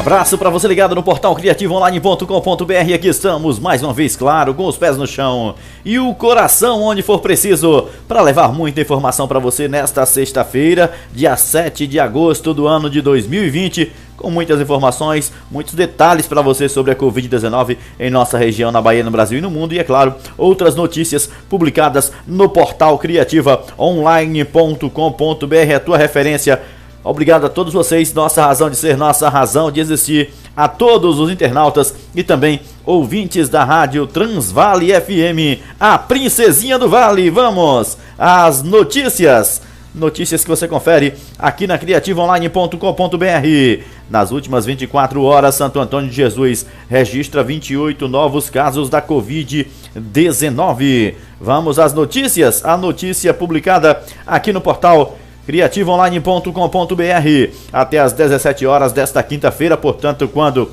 Abraço para você ligado no portal criativoonline.com.br. Aqui estamos mais uma vez, claro, com os pés no chão e o coração onde for preciso, para levar muita informação para você nesta sexta-feira, dia 7 de agosto do ano de 2020, com muitas informações, muitos detalhes para você sobre a Covid-19 em nossa região, na Bahia, no Brasil e no mundo. E é claro, outras notícias publicadas no portal criativaonline.com.br, a tua referência. Obrigado a todos vocês, nossa razão de ser, nossa razão de existir, a todos os internautas e também ouvintes da rádio Transvale FM, a princesinha do Vale. Vamos às notícias que você confere aqui na criativaonline.com.br. Nas últimas 24 horas, Santo Antônio de Jesus registra 28 novos casos da Covid-19. Vamos às notícias, a notícia publicada aqui no portal criativaonline.com.br até às 17 horas desta quinta-feira, portanto, quando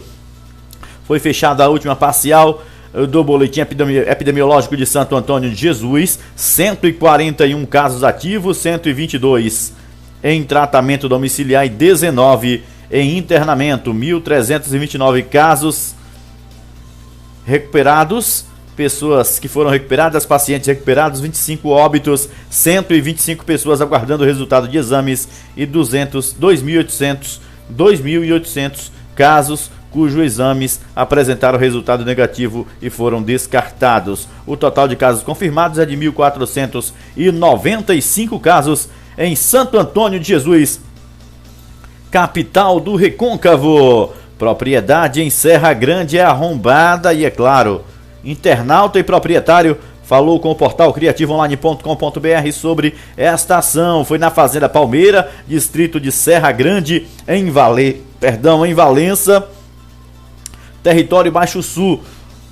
foi fechada a última parcial do boletim epidemiológico de Santo Antônio de Jesus. 141 casos ativos, 122 em tratamento domiciliar e 19 em internamento, 1.329 casos recuperados, pessoas que foram recuperadas, pacientes recuperados, 25 óbitos, 125 pessoas aguardando o resultado de exames e 2.800 casos cujos exames apresentaram resultado negativo e foram descartados. O total de casos confirmados é de 1.495 casos em Santo Antônio de Jesus, capital do Recôncavo. Propriedade em Serra Grande é arrombada e, é claro, internauta e proprietário falou com o portal criativaonline.com.br sobre esta ação. Foi na Fazenda Palmeira, distrito de Serra Grande, em Valença, território Baixo Sul.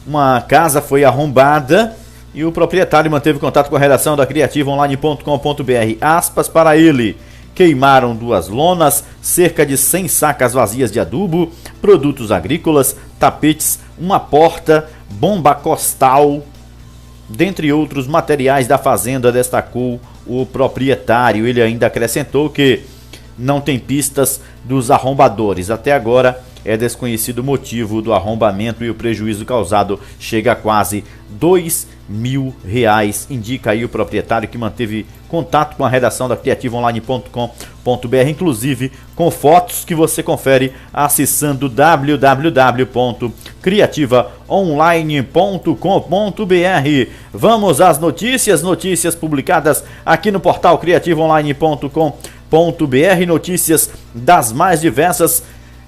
Uma casa foi arrombada e o proprietário manteve contato com a redação da criativaonline.com.br. Aspas para ele: queimaram 2 lonas, cerca de 100 sacas vazias de adubo, produtos agrícolas, tapetes, uma porta, bomba costal, dentre outros materiais da fazenda, destacou o proprietário. Ele ainda acrescentou que não tem pistas dos arrombadores. Até agora é desconhecido o motivo do arrombamento e o prejuízo causado chega a quase R$2.000, indica aí o proprietário, que manteve contato com a redação da criativaonline.com.br, inclusive com fotos que você confere acessando www.criativaonline.com.br. Vamos às notícias publicadas aqui no portal criativaonline.com.br, notícias das mais diversas.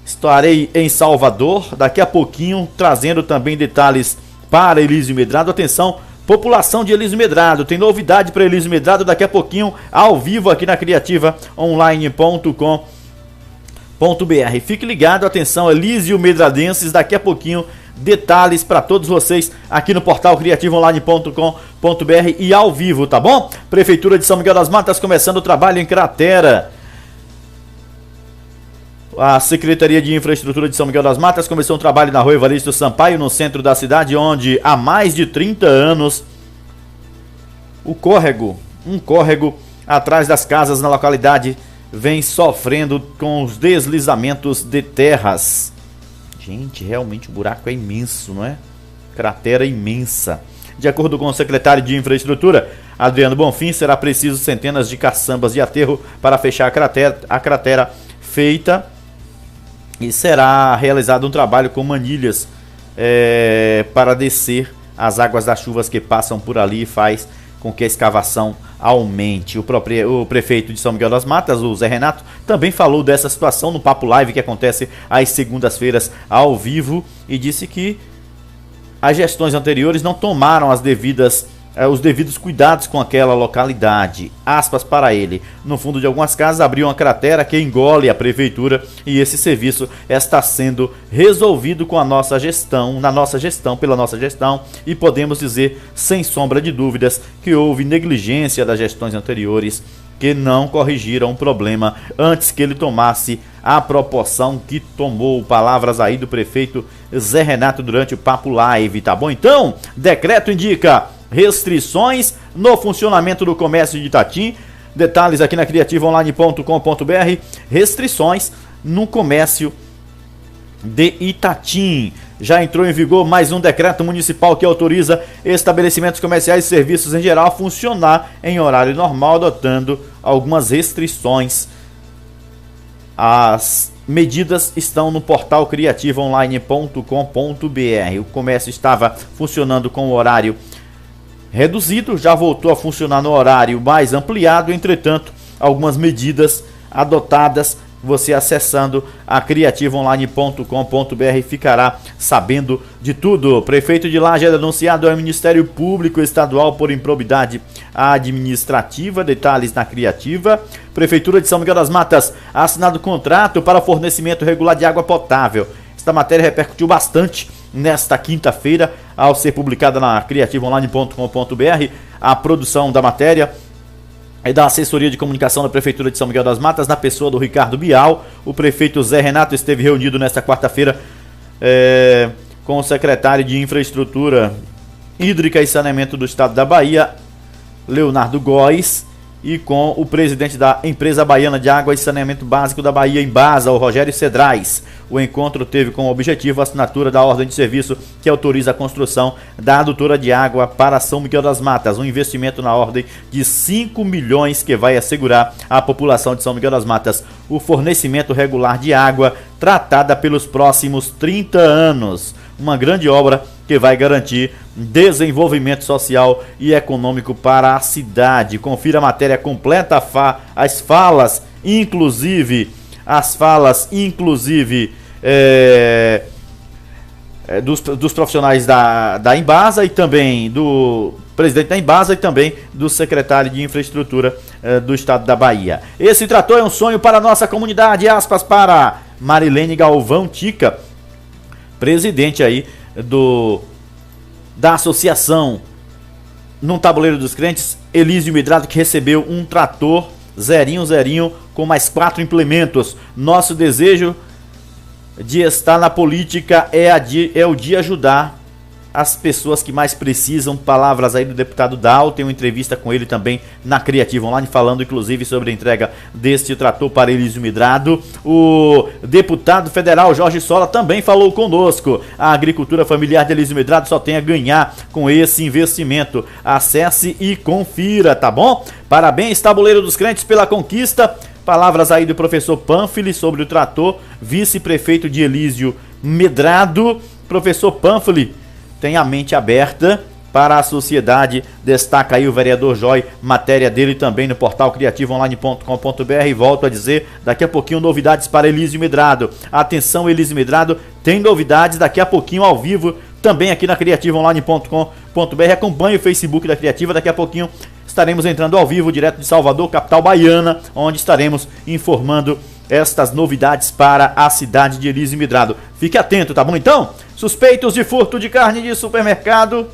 Estarei em Salvador daqui a pouquinho, trazendo também detalhes para Elísio Medrado. Atenção, população de Elísio Medrado, tem novidade para Elísio Medrado daqui a pouquinho, ao vivo aqui na criativaonline.com.br. Fique ligado, atenção, Elísio Medradenses, daqui a pouquinho detalhes para todos vocês aqui no portal criativaonline.com.br e ao vivo, tá bom? Prefeitura de São Miguel das Matas começando o trabalho em Cratera. A Secretaria de Infraestrutura de São Miguel das Matas começou um trabalho na Rua Evaristo Sampaio, no centro da cidade, onde há mais de 30 anos um córrego atrás das casas na localidade vem sofrendo com os deslizamentos de terras. Gente, realmente o buraco é imenso, não é? Cratera imensa. De acordo com o secretário de Infraestrutura, Adriano Bonfim, será preciso centenas de caçambas de aterro para fechar a cratera feita. E será realizado um trabalho com manilhas para descer as águas das chuvas que passam por ali e faz com que a escavação aumente. O prefeito de São Miguel das Matas, o Zé Renato, também falou dessa situação no Papo Live, que acontece às segundas-feiras ao vivo, e disse que as gestões anteriores não tomaram os devidos cuidados com aquela localidade. Aspas para ele: no fundo de algumas casas abriu uma cratera que engole a prefeitura, e esse serviço está sendo resolvido com pela nossa gestão, e podemos dizer sem sombra de dúvidas que houve negligência das gestões anteriores, que não corrigiram o problema antes que ele tomasse a proporção que tomou. Palavras aí do prefeito Zé Renato durante o Papo Live, tá bom? Então, decreto indica restrições no funcionamento do comércio de Itatim. Detalhes aqui na criativaonline.com.br. Restrições no comércio de Itatim. Já entrou em vigor mais um decreto municipal que autoriza estabelecimentos comerciais e serviços em geral a funcionar em horário normal, adotando algumas restrições. As medidas estão no portal criativaonline.com.br. O comércio estava funcionando com o horário reduzido, já voltou a funcionar no horário mais ampliado. Entretanto, algumas medidas adotadas, você acessando a criativaonline.com.br ficará sabendo de tudo. Prefeito de Laje é denunciado ao Ministério Público Estadual por improbidade administrativa. Detalhes na Criativa. Prefeitura de São Miguel das Matas ha assinado contrato para fornecimento regular de água potável. Esta matéria repercutiu bastante nesta quinta-feira ao ser publicada na criativaonline.com.br. A produção da matéria é da assessoria de comunicação da Prefeitura de São Miguel das Matas, na pessoa do Ricardo Bial. O prefeito Zé Renato esteve reunido nesta quarta-feira com o secretário de Infraestrutura Hídrica e Saneamento do Estado da Bahia, Leonardo Góes, e com o presidente da Empresa Baiana de Água e Saneamento Básico da Bahia, Embasa, o Rogério Cedrais. O encontro teve como objetivo a assinatura da ordem de serviço que autoriza a construção da adutora de água para São Miguel das Matas, um investimento na ordem de 5 milhões que vai assegurar à população de São Miguel das Matas o fornecimento regular de água tratada pelos próximos 30 anos. Uma grande obra que vai garantir desenvolvimento social e econômico para a cidade. Confira a matéria completa, as falas, inclusive dos profissionais da Embasa e também do presidente da Embasa e também do secretário de Infraestrutura do Estado da Bahia. Esse trator é um sonho para a nossa comunidade, aspas para Marilene Galvão Tica, presidente aí da associação no Tabuleiro dos Crentes, Elísio Midrado, que recebeu um trator zerinho com mais 4 implementos. Nosso desejo de estar na política é o de ajudar as pessoas que mais precisam. Palavras aí do deputado Dal. Tem uma entrevista com ele também na Criativa Online, falando inclusive sobre a entrega deste trator para Elísio Midrado. O deputado federal Jorge Sola também falou conosco. A agricultura familiar de Elísio Midrado só tem a ganhar com esse investimento. Acesse e confira, tá bom? Parabéns, Tabuleiro dos Crentes, pela conquista. Palavras aí do professor Panfili sobre o trator, vice-prefeito de Elísio Midrado. Professor Panfili tem a mente aberta para a sociedade, destaca aí o vereador Joy, matéria dele também no portal criativaonline.com.br. Volto a dizer, daqui a pouquinho novidades para Elísio Midrado. Atenção, Elísio Midrado, tem novidades daqui a pouquinho ao vivo, também aqui na criativaonline.com.br. Acompanhe o Facebook da Criativa, daqui a pouquinho estaremos entrando ao vivo, direto de Salvador, capital baiana, onde estaremos informando estas novidades para a cidade de Elísio Midrado. Fique atento, tá bom então? Suspeitos de furto de carne de supermercado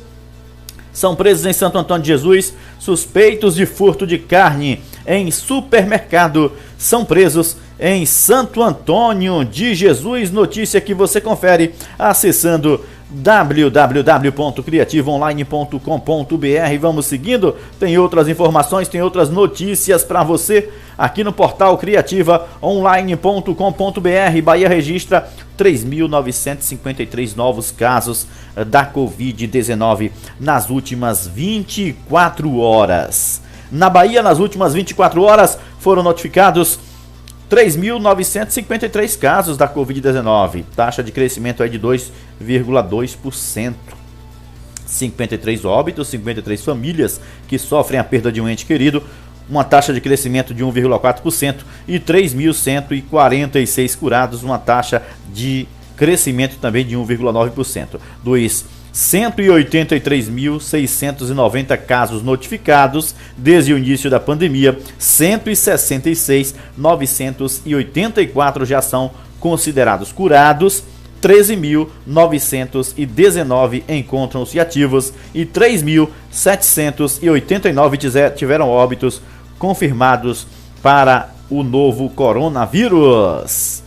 são presos em Santo Antônio de Jesus. Suspeitos de furto de carne em supermercado são presos em Santo Antônio de Jesus. Notícia que você confere acessando www.criativaonline.com.br. Vamos seguindo, tem outras informações, tem outras notícias para você aqui no portal criativaonline.com.br. Bahia registra 3.953 novos casos da Covid-19 nas últimas 24 horas. Na Bahia, nas últimas 24 horas, foram notificados 3.953 casos da Covid-19, taxa de crescimento é de 2,2%. 53 óbitos, 53 famílias que sofrem a perda de um ente querido, uma taxa de crescimento de 1,4%, e 3.146 curados, uma taxa de crescimento também de 1,9%. Dos 183.690 casos notificados desde o início da pandemia, 166.984 já são considerados curados, 13.919 encontram-se ativos e 3.789 tiveram óbitos confirmados para o novo coronavírus.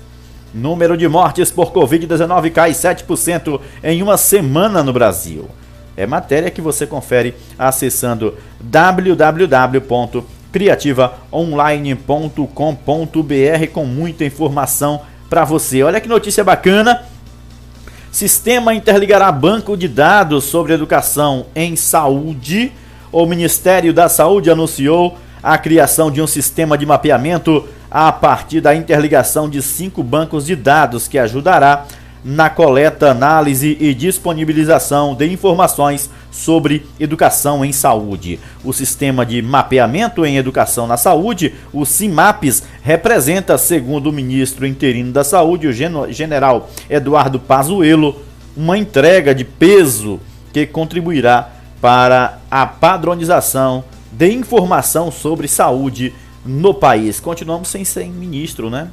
Número de mortes por Covid-19 cai 7% em uma semana no Brasil. É matéria que você confere acessando www.criativaonline.com.br com muita informação para você. Olha que notícia bacana. Sistema interligará banco de dados sobre educação em saúde. O Ministério da Saúde anunciou a criação de um sistema de mapeamento a partir da interligação de 5 bancos de dados que ajudará na coleta, análise e disponibilização de informações sobre educação em saúde. O sistema de mapeamento em educação na saúde, o SIMAPES, representa, segundo o ministro interino da Saúde, o general Eduardo Pazuello, uma entrega de peso que contribuirá para a padronização de informação sobre saúde no país. Continuamos sem ministro, né?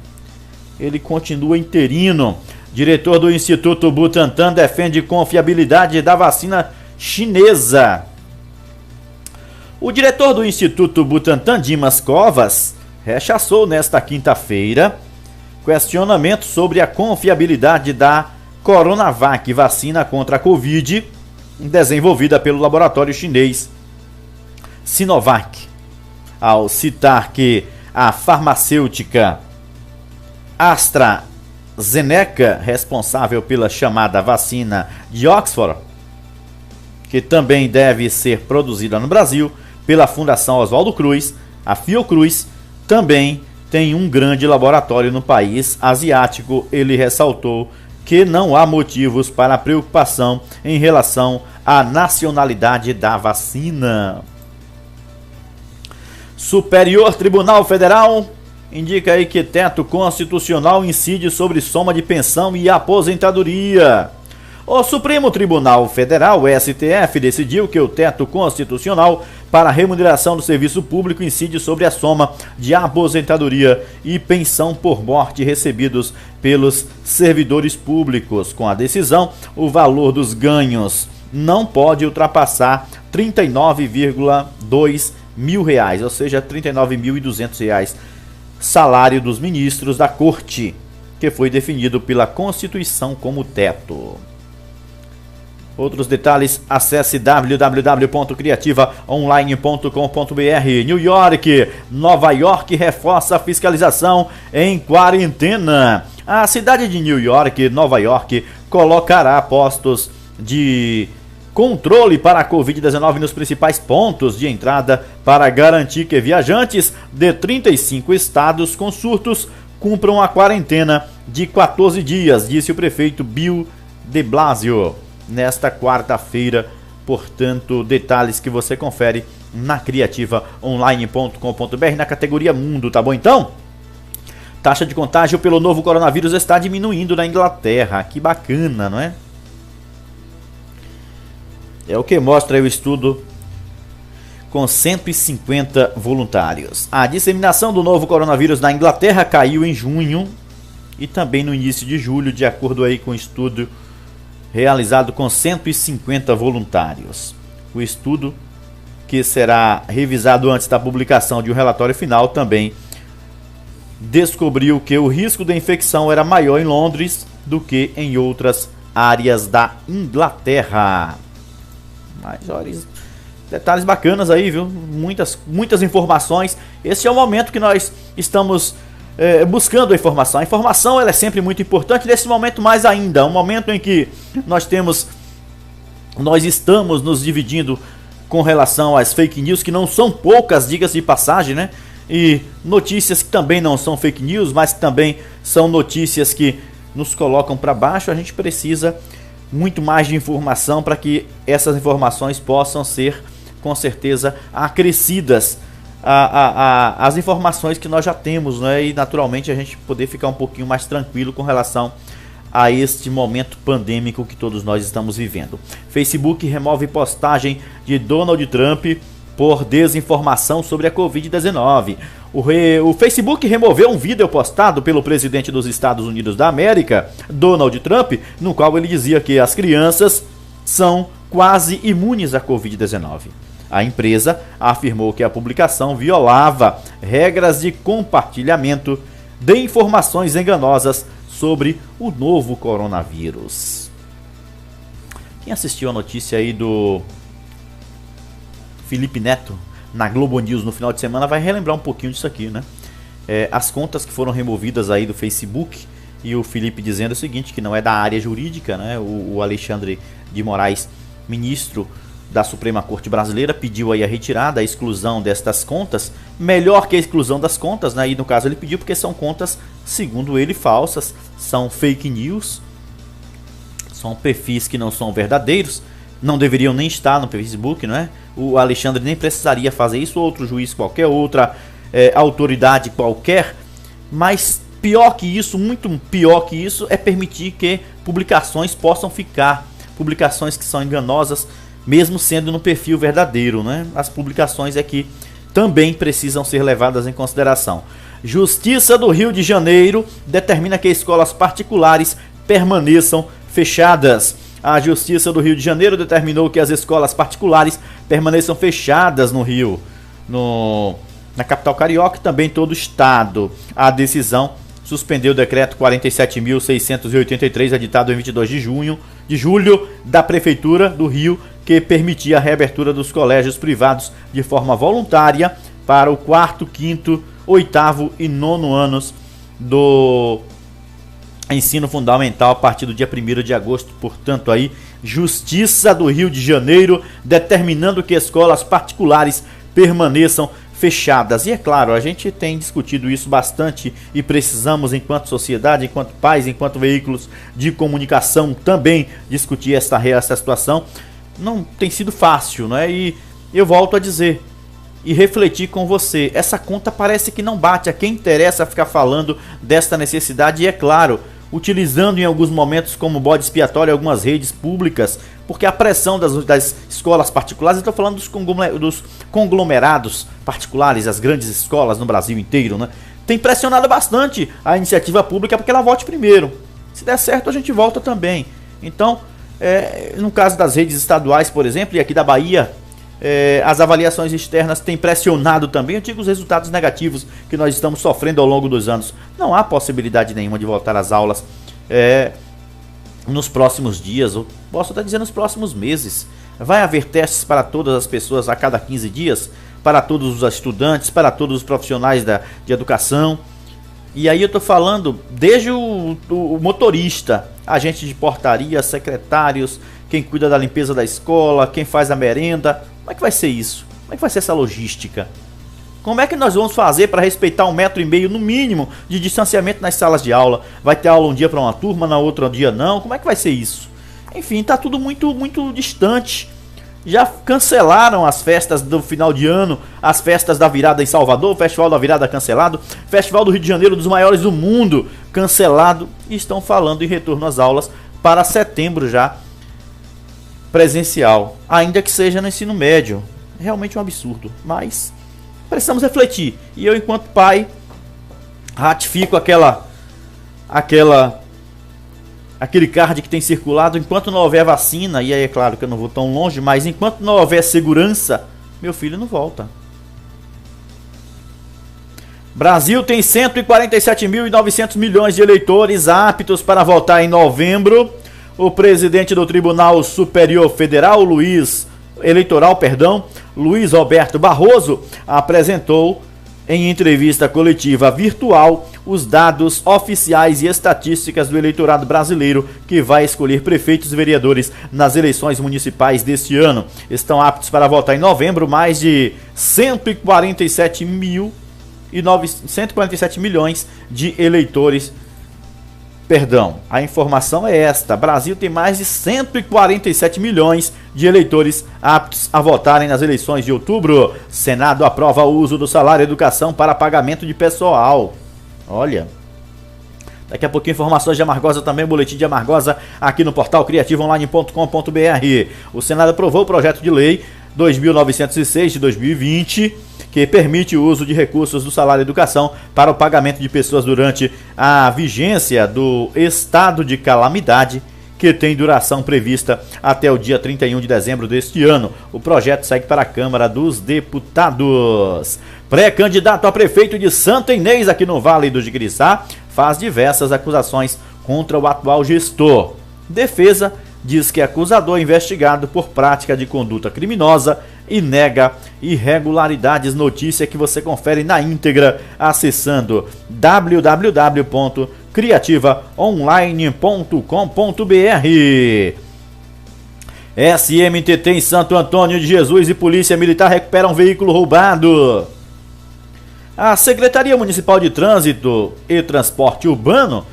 Ele continua interino. Diretor do Instituto Butantan defende confiabilidade da vacina chinesa. O diretor do Instituto Butantan, Dimas Covas, rechaçou nesta quinta-feira questionamentos sobre a confiabilidade da Coronavac, vacina contra a Covid, desenvolvida pelo laboratório chinês Sinovac, ao citar que a farmacêutica AstraZeneca, responsável pela chamada vacina de Oxford, que também deve ser produzida no Brasil pela Fundação Oswaldo Cruz, a Fiocruz, também tem um grande laboratório no país asiático. Ele ressaltou que não há motivos para preocupação em relação à nacionalidade da vacina. Superior Tribunal Federal indica aí que teto constitucional incide sobre soma de pensão e aposentadoria. O Supremo Tribunal Federal, o STF, decidiu que o teto constitucional para a remuneração do serviço público incide sobre a soma de aposentadoria e pensão por morte recebidos pelos servidores públicos. Com a decisão, o valor dos ganhos não pode ultrapassar R$ 39,2 mil, ou seja, R$ 39.200, salário dos ministros da Corte, que foi definido pela Constituição como teto. Outros detalhes, acesse www.criativaonline.com.br. Nova York reforça a fiscalização em quarentena. A cidade de Nova York, colocará postos de controle para a Covid-19 nos principais pontos de entrada para garantir que viajantes de 35 estados com surtos cumpram a quarentena de 14 dias, disse o prefeito Bill de Blasio nesta quarta-feira. Portanto, detalhes que você confere na criativaonline.com.br na categoria Mundo, tá bom então? Taxa de contágio pelo novo coronavírus está diminuindo na Inglaterra. Que bacana, não é? É o que mostra o estudo com 150 voluntários. A disseminação do novo coronavírus na Inglaterra caiu em junho e também no início de julho, de acordo aí com o estudo realizado com 150 voluntários. O estudo, que será revisado antes da publicação de um relatório final, também descobriu que o risco da infecção era maior em Londres do que em outras áreas da Inglaterra. Mas olha, detalhes bacanas aí, viu? Muitas informações. Esse é o momento que nós estamos buscando a informação. A informação, ela é sempre muito importante, nesse momento mais ainda. Um momento em que nós estamos nos dividindo com relação às fake news, que não são poucas, diga-se de passagem, né? E notícias que também não são fake news, mas que também são notícias que nos colocam para baixo. A gente precisa muito mais de informação para que essas informações possam ser, com certeza, acrescidas as informações que nós já temos, né? E naturalmente a gente poder ficar um pouquinho mais tranquilo com relação a este momento pandêmico que todos nós estamos vivendo. Facebook remove postagem de Donald Trump por desinformação sobre a Covid-19. O Facebook removeu um vídeo postado pelo presidente dos Estados Unidos da América, Donald Trump, no qual ele dizia que as crianças são quase imunes à Covid-19. A empresa afirmou que a publicação violava regras de compartilhamento de informações enganosas sobre o novo coronavírus. Quem assistiu a notícia aí do Felipe Neto na Globo News no final de semana vai relembrar um pouquinho disso aqui, né? As contas que foram removidas aí do Facebook E o Felipe dizendo o seguinte, que não é da área jurídica, né? O Alexandre de Moraes, ministro da Suprema Corte Brasileira, pediu aí a retirada, a exclusão destas contas, melhor que a exclusão das contas, né? E no caso ele pediu porque são contas, segundo ele, falsas, são fake news, são perfis que não são verdadeiros, não deveriam nem estar no Facebook, não é? O Alexandre nem precisaria fazer isso, outro juiz qualquer, outra autoridade qualquer, mas pior que isso, muito pior que isso, é permitir que publicações possam ficar, publicações que são enganosas, mesmo sendo no perfil verdadeiro, né? As publicações é que também precisam ser levadas em consideração. Justiça do Rio de Janeiro determina que escolas particulares permaneçam fechadas. A Justiça do Rio de Janeiro determinou que as escolas particulares permaneçam fechadas no Rio, na capital carioca e também todo o estado. A decisão suspendeu o decreto 47.683, editado em 22 de julho da Prefeitura do Rio, que permitia a reabertura dos colégios privados de forma voluntária para o 4º, 5º, 8º e 9º anos do ensino fundamental a partir do dia 1º de agosto. Portanto, aí, Justiça do Rio de Janeiro determinando que escolas particulares permaneçam fechadas. E é claro, a gente tem discutido isso bastante e precisamos, enquanto sociedade, enquanto pais, enquanto veículos de comunicação, também discutir essa situação. Não tem sido fácil, né? E eu volto a dizer e refletir com você, essa conta parece que não bate. A quem interessa ficar falando desta necessidade, e é claro, utilizando em alguns momentos como bode expiatório algumas redes públicas, porque a pressão das escolas particulares, eu estou falando dos conglomerados particulares, as grandes escolas no Brasil inteiro, né? Tem pressionado bastante a iniciativa pública para que ela volte primeiro. Se der certo, a gente volta também. Então, no caso das redes estaduais, por exemplo, e aqui da Bahia, as avaliações externas têm pressionado também. Eu digo os resultados negativos que nós estamos sofrendo ao longo dos anos. Não há possibilidade nenhuma de voltar às aulas nos próximos dias, ou posso até dizer nos próximos meses. Vai haver testes para todas as pessoas a cada 15 dias, para todos os estudantes, para todos os profissionais de educação. E aí eu estou falando desde o motorista, agente de portaria, secretários, quem cuida da limpeza da escola, quem faz a merenda. Como é que vai ser isso? Como é que vai ser essa logística? Como é que nós vamos fazer para respeitar 1,5 m no mínimo de distanciamento nas salas de aula? Vai ter aula um dia para uma turma, na outra dia não? Como é que vai ser isso? Enfim, está tudo muito, muito distante. Já cancelaram as festas do final de ano, as festas da virada em Salvador, o Festival da Virada cancelado, Festival do Rio de Janeiro, dos maiores do mundo, cancelado. E estão falando em retorno às aulas para setembro já, presencial, ainda que seja no ensino médio. Realmente um absurdo, mas precisamos refletir. E eu, enquanto pai, ratifico aquele card que tem circulado. Enquanto não houver vacina, e aí é claro que eu não vou tão longe, mas enquanto não houver segurança, meu filho não volta. Brasil tem 147.900 milhões de eleitores aptos para votar em novembro. O presidente do Tribunal Superior Federal, Luiz Roberto Barroso, apresentou em entrevista coletiva virtual os dados oficiais e estatísticas do eleitorado brasileiro que vai escolher prefeitos e vereadores nas eleições municipais deste ano. Estão aptos para votar em novembro mais de 147 milhões de eleitores. A informação é esta: Brasil tem mais de 147 milhões de eleitores aptos a votarem nas eleições de outubro. Senado aprova o uso do salário educação para pagamento de pessoal. Olha, daqui a pouquinho informações de Amargosa também, boletim de Amargosa aqui no portal criativoonline.com.br. O Senado aprovou o projeto de lei 2.906 de 2020, que permite o uso de recursos do salário educação para o pagamento de pessoas durante a vigência do estado de calamidade, que tem duração prevista até o dia 31 de dezembro deste ano. O projeto segue para a Câmara dos Deputados. Pré-candidato a prefeito de Santa Inês, aqui no Vale do Jiquiriçá, faz diversas acusações contra o atual gestor. Defesa diz que acusador investigado por prática de conduta criminosa e nega irregularidades. Notícia que você confere na íntegra acessando www.criativaonline.com.br. SMTT em Santo Antônio de Jesus e Polícia Militar recuperam um veículo roubado. A Secretaria Municipal de Trânsito e Transporte Urbano,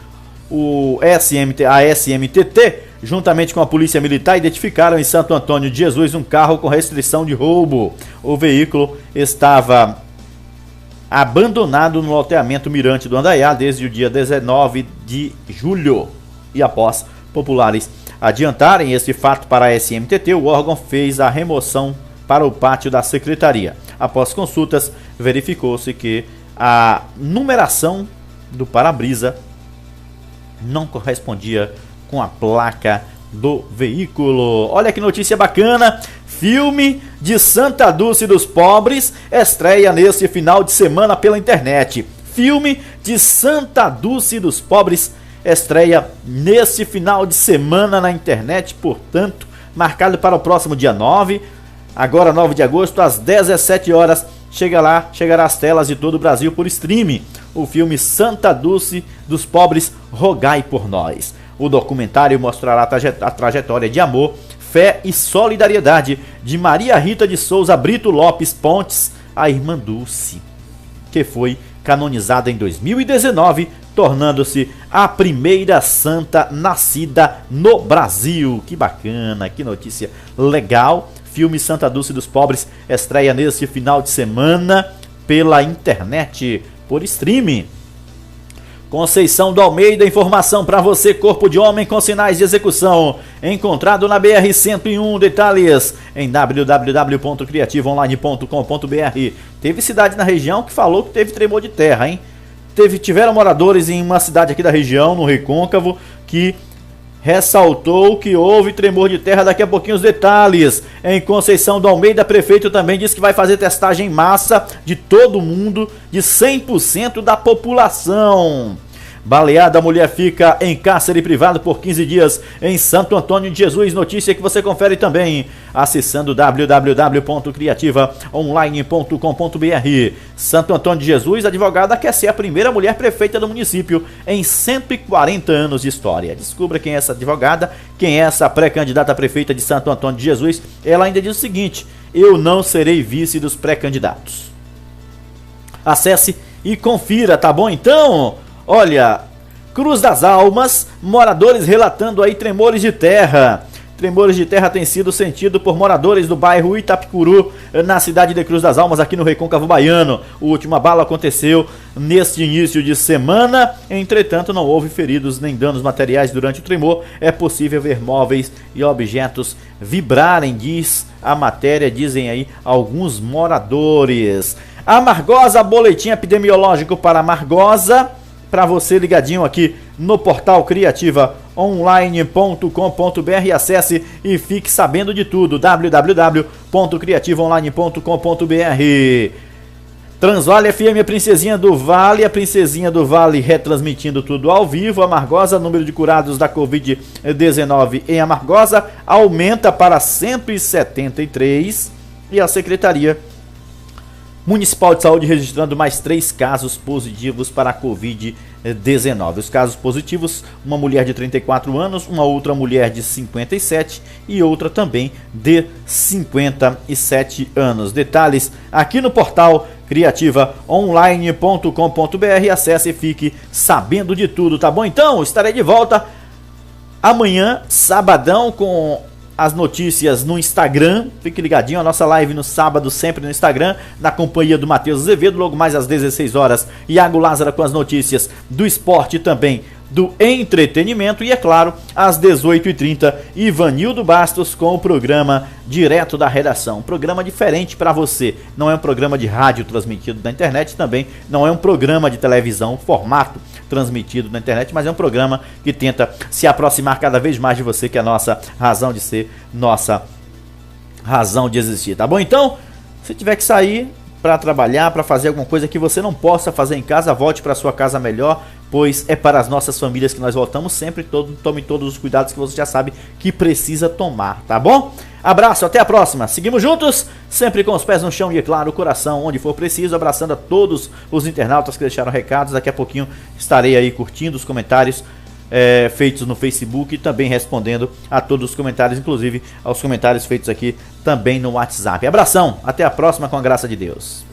a SMTT, juntamente com a Polícia Militar, identificaram em Santo Antônio de Jesus um carro com restrição de roubo. O veículo estava abandonado no loteamento Mirante do Andaiá desde o dia 19 de julho. E após populares adiantarem esse fato para a SMTT, o órgão fez a remoção para o pátio da secretaria. Após consultas, verificou-se que a numeração do para-brisa não correspondia com a placa do veículo. Olha que notícia bacana! Filme de Santa Dulce dos Pobres estreia nesse final de semana pela internet. Filme de Santa Dulce dos Pobres estreia nesse final de semana na internet, portanto, marcado para o próximo dia 9, agora 9 de agosto, às 17 horas, chegará às telas de todo o Brasil por streaming. O filme Santa Dulce dos Pobres, Rogai por Nós. O documentário mostrará a trajetória de amor, fé e solidariedade de Maria Rita de Souza Brito Lopes Pontes, a irmã Dulce, que foi canonizada em 2019, tornando-se a primeira santa nascida no Brasil. Que bacana, que notícia legal. Filme Santa Dulce dos Pobres estreia nesse final de semana pela internet, por streaming. Conceição do Almeida, informação para você, corpo de homem com sinais de execução, encontrado na BR-101, detalhes em www.criativaonline.com.br. Teve cidade na região que falou que teve tremor de terra, hein? Tiveram moradores em uma cidade aqui da região, no Recôncavo, que ressaltou que houve tremor de terra. Daqui a pouquinho os detalhes. Em Conceição do Almeida, prefeito também disse que vai fazer testagem em massa de todo mundo, de 100% da população. Baleada, mulher fica em cárcere privado por 15 dias em Santo Antônio de Jesus. Notícia que você confere também acessando www.criativaonline.com.br. Santo Antônio de Jesus, advogada quer ser a primeira mulher prefeita do município em 140 anos de história. Descubra quem é essa advogada, quem é essa pré-candidata a prefeita de Santo Antônio de Jesus. Ela ainda diz o seguinte: eu não serei vice dos pré-candidatos. Acesse e confira, tá bom então? Olha, Cruz das Almas, moradores relatando aí tremores de terra. Tremores de terra têm sido sentidos por moradores do bairro Itapicuru, na cidade de Cruz das Almas, aqui no Recôncavo Baiano. O último abalo aconteceu neste início de semana, entretanto não houve feridos nem danos materiais durante o tremor. É possível ver móveis e objetos vibrarem, diz a matéria, dizem aí alguns moradores. Amargosa, boletim epidemiológico para Amargosa, para você ligadinho aqui no portal criativaonline.com.br. Acesse e fique sabendo de tudo, www.criativaonline.com.br. Transvale FM, a Princesinha do Vale retransmitindo tudo ao vivo. Amargosa, número de curados da Covid-19 em Amargosa aumenta para 173 e a Secretaria Municipal de Saúde registrando mais 3 casos positivos para a Covid-19. Os casos positivos, uma mulher de 34 anos, uma outra mulher de 57 e outra também de 57 anos. Detalhes aqui no portal criativaonline.com.br. Acesse e fique sabendo de tudo, tá bom? Então, estarei de volta amanhã, sabadão, com as notícias no Instagram. Fique ligadinho, a nossa live no sábado sempre no Instagram, na companhia do Matheus Azevedo, logo mais às 16 horas, Iago Lázaro com as notícias do esporte e também do entretenimento, e é claro, às 18h30, Ivanildo Bastos com o programa Direto da Redação. Um programa diferente para você, não é um programa de rádio transmitido na internet, também não é um programa de televisão, formato transmitido na internet, mas é um programa que tenta se aproximar cada vez mais de você, que é a nossa razão de ser, nossa razão de existir, tá bom? Então, se tiver que sair, para trabalhar, para fazer alguma coisa que você não possa fazer em casa, volte para sua casa melhor, pois é para as nossas famílias que nós voltamos sempre. Tome todos os cuidados que você já sabe que precisa tomar, tá bom? Abraço, até a próxima. Seguimos juntos, sempre com os pés no chão e, é claro, o coração onde for preciso. Abraçando a todos os internautas que deixaram recados. Daqui a pouquinho estarei aí curtindo os comentários feitos no Facebook e também respondendo a todos os comentários, inclusive aos comentários feitos aqui também no WhatsApp. Abração, até a próxima com a graça de Deus.